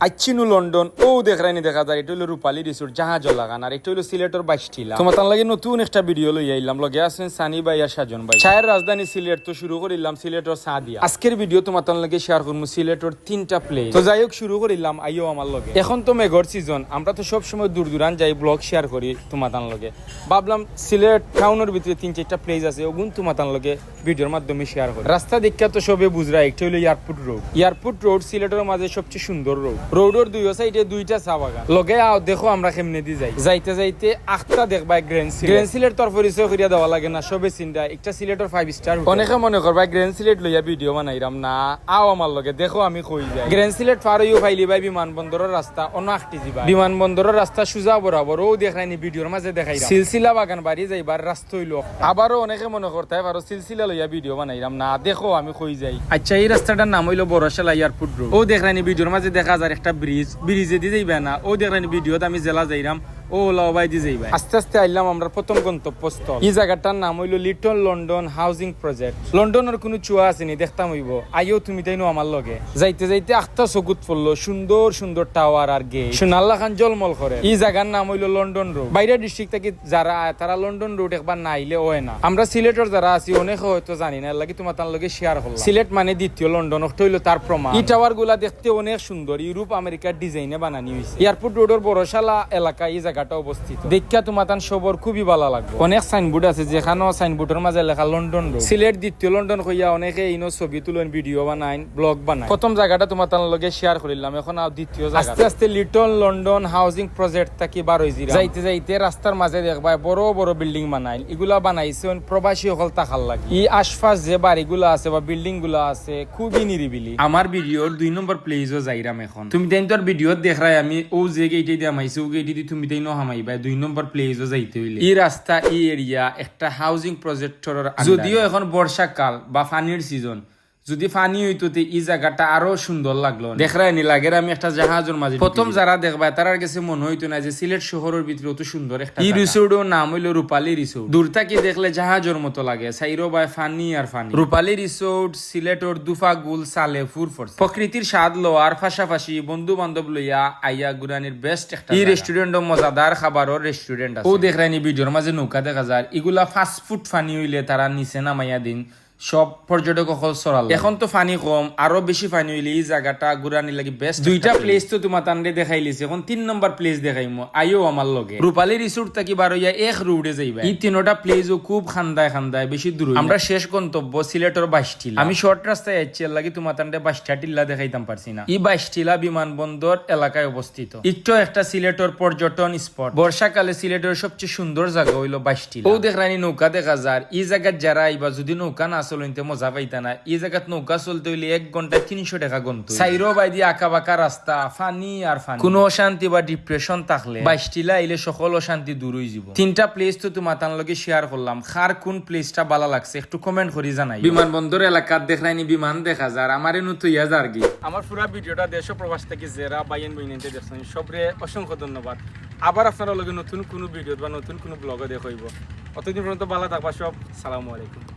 আইচিনু London ও দেখরাইনি দেখা যায় এটা হলো রূপালী রিসোর্ট জাহাজ লাগান আর এটা হলো সিলেটের 22 টিলা তোমার তার লাগে নতুন একটা ভিডিও লই আইলাম লগে আছেন সানি ভাই আর সাজন ভাই চায়ের রাজধানী সিলেট তো শুরু করিলাম সিলেটের সাদিয়া আজকের ভিডিও তোমার তার লাগে শেয়ার করব সিলেটের 3টা প্লেস তো যাই হোক শুরু করিলাম আইও আমার লগে এখন তো মেঘর সিজন আমরা তো সব সময় দূর দূরান যাই ব্লগ শেয়ার করি তোমার তার লগে ভাবলাম সিলেট টাউনের ভিতরে 3-4টা প্লেস আছে ওগুন তোমার তার লগে ভিডিওর মাধ্যমে শেয়ার করি রাস্তা দেখা তো সবে বুঝরা একটা হলো এয়ারপোর্ট রোড সিলেটের মাঝে সবচেয়ে সুন্দর রোডের দুই সাইডে 2টা চা বাগান লগে আও দেখো আমরা কেমনে দি যাইতে যাইতে আটটা দেখবা গ্র্যান্ড সিলেট তোর পরিচয় করিয়া দেওয়া লাগে না সবে চিন্তা একটা সিলেটের 5 স্টার অনেকে মনে করবা গ্র্যান্ড সিলেট লইয়া ভিডিও বানাইরাম না আও আমার লগে দেখো আমি কই যাই গ্র্যান্ড সিলেট পার হইও ফাইলি ভাই বিমানবন্দরের রাস্তা অন্য আটটি যাবা বিমানবন্দরের রাস্তা সুজা বরাবর ও দেখাইনি ভিডিওর মাঝে দেখাইরাম সিলসিলা বাগান বাড়ি যাইবার রাস্তা হইলো আবারও অনেকে মনে করতে পারো সিলসিলা লইয়া ভিডিও বানাইরাম না দেখো আমি কই যাই আচ্ছা এই রাস্তাটার নাম হইলো বড়শালা এয়ারপোর্ট রোড ও দেখাইনি ভিডিওর মাঝে দেখা যায় একটা ব্রিজে দিয়ে যাইবা না ও দেখলেন ভিডিওতে আমি জেলা যাইরাম ও লাভাই দিয়ে যাইবা আস্তে আস্তে আইলাম আমরা প্রথম গন্তব্যস্থল এই জায়গাটার নাম হইলো লিটল লন্ডন হাউজিং প্রজেক্ট লন্ডনের কোনো চুয়া আসেনি দেখতাম হইব আইও তুমি তাইনো আমার লগে যাইতে যাইতে আখটা চকুত পড়লো সুন্দর সুন্দর টাওয়ার আর গে সোনাল্লা খান জলমল করে এই জায়গার নাম হইলো লন্ডন রোড বাইরের ডিস্ট্রিক্ট থেকে যারা তারা লন্ডন রোড একবার না আইলে হয় না আমরা সিলেটের যারা আছি অনেক হয়তো জানি না লাগে তোমার তার লগে শেয়ার করলাম সিলেট মানে দ্বিতীয় লন্ডন হইলো তার প্রমাণ এই টাওয়ার গুলা দেখতে অনেক সুন্দর ইউরোপ আমেরিকার ডিজাইনে বানানি হয়েছে এয়ারপোর্ট রোডের বড়শালা এলাকা এই জায়গাটা অবস্থিত দেখা তোমার তার সবর খুবই ভালো লাগবে অনেক সাইনবোর্ড আছে যেখানেও সাইনবোর্ডের মাঝে লেখা লন্ডন রোড সিলেট দ্বিতীয় লন্ডন হইয়া অনেকে ইনো ছবি তুলেন ভিডিও বানাইন ব্লগ বানাই প্রথম জায়গাটা তোমার তার লগে শেয়ার করিলাম এখন আর দ্বিতীয় জায়গা আস্তে আস্তে লিটল লন্ডন হাউজিং প্রজেক্ট থাকি বার হইছি যাইতে যাইতে রাস্তার মাঝে দেখবা বড় বড় বিল্ডিং বানাইল এগুলা বানাইছে প্রবাসী সকল তাকাল লাগে এই আশপাশ যে বাড়িগুলো আছে বা বিল্ডিং গুলো আছে খুবই নিরিবিলি আমার ভিডিওর 2 নম্বর প্লেসও যাইরাম এখন তুমি তাই তোর ভিডিও দেখাই আমি ও যে গেইটে দিয়ে আমাইছি ও গেইটে দিয়ে তুমি তাই ন হামাইবা 2 নম্বর প্লেসও যাইতে হইলে এই রাস্তা এই এরিয়া একটা হাউজিং প্রজেক্টর যদিও এখন বর্ষাকাল বা পানির সিজন যদি ফানি হইতো এই জায়গাটা আরো সুন্দর লাগলো দেখাই নি লাগে আমি একটা জাহাজের মাঝে প্রথম যারা দেখবা তার কাছে মনে হইতো না যে সিলেট শহরের ভিতরে অত সুন্দর একটা এই রিসোর্টের নাম হইলো রূপালী রিসোর্ট দূর থেকে দেখলে জাহাজের মতো লাগে সাইরো বাই ফানি আর ফানি রূপালী রিসোর্ট সিলেটের দুফাগুল সালে ফুরফর প্রকৃতির স্বাদ লওয়ার পাশাপাশি বন্ধু বান্ধব লইয়া আইয়া গুরানির বেস্ট একটা এই রেস্টুরেন্ট মজাদার খাবারের রেস্টুরেন্ট আছে ও দেখাই নি ভিডিওর মাঝে নৌকা দেখা যায় এগুলা ফাস্ট ফুড ফানি হইলে তারা নিচে নামাইয়া দিন সব পর্যটক সরাল এখন তো পানি কম আরো বেশি পানি হইলে এই জায়গাটা ঘুরানি লাগি বেস্ট 2টা প্লেস তো তোমার তান্ডে দেখাইলিছে এখন 3 নম্বর প্লেস দেখাইমো আইও আমার লগে রূপালী রিসোর্ট থাকি বার হইয়া এক রোডে যাইবা এই 3টা প্লেসও খুব খান্দায় বেশি দূর আমরা শেষ গন্তব্য সিলেটের 22 টিলা আমি শর্ট রাস্তায় যাচ্ছি লাগি তোমার তান্ডে 22টা টিলা দেখাইতাম পারছি না এই 22 টিলা বিমানবন্দর এলাকায় অবস্থিত একটু একটা সিলেটের পর্যটন স্পট বর্ষাকালে সিলেটের সবচেয়ে সুন্দর জায়গা হইলো 22 টিলা ও দেখরানি নৌকা দেখা যায় এই জায়গায় যারা আইবা যদি নৌকা না চলতে মজা পাইতা না এই জায়গাত নৌকা চলতে হইলে 1 ঘন্টায় 300 টাকা গন্ত সাইরো বাইদি আঁকা বাঁকা রাস্তা ফানি আর ফানি কোনো অশান্তি বা ডিপ্রেশন থাকলে 22 টিলা আইলে সকল অশান্তি দূর হয়ে যাব 3টা প্লেস তো তোমার তার লগে শেয়ার করলাম খার কোন প্লেসটা ভালো লাগছে একটু কমেন্ট করি জানাই বিমানবন্দর এলাকাত দেখাইনি বিমান দেখা যায় আমারে নতুন ইয়া জারগি আমার পুরো ভিডিওটা দেশ প্রবাস থেকে যারা বাইন বইনিতে দেখছেন সবরে অসংখ্য ধন্যবাদ আবার আপনারা লগে নতুন কোনো ভিডিও বা নতুন কোনো ব্লগে দেখাইব অতদিন পর্যন্ত ভালো থাকবা সব সালামু আলাইকুম।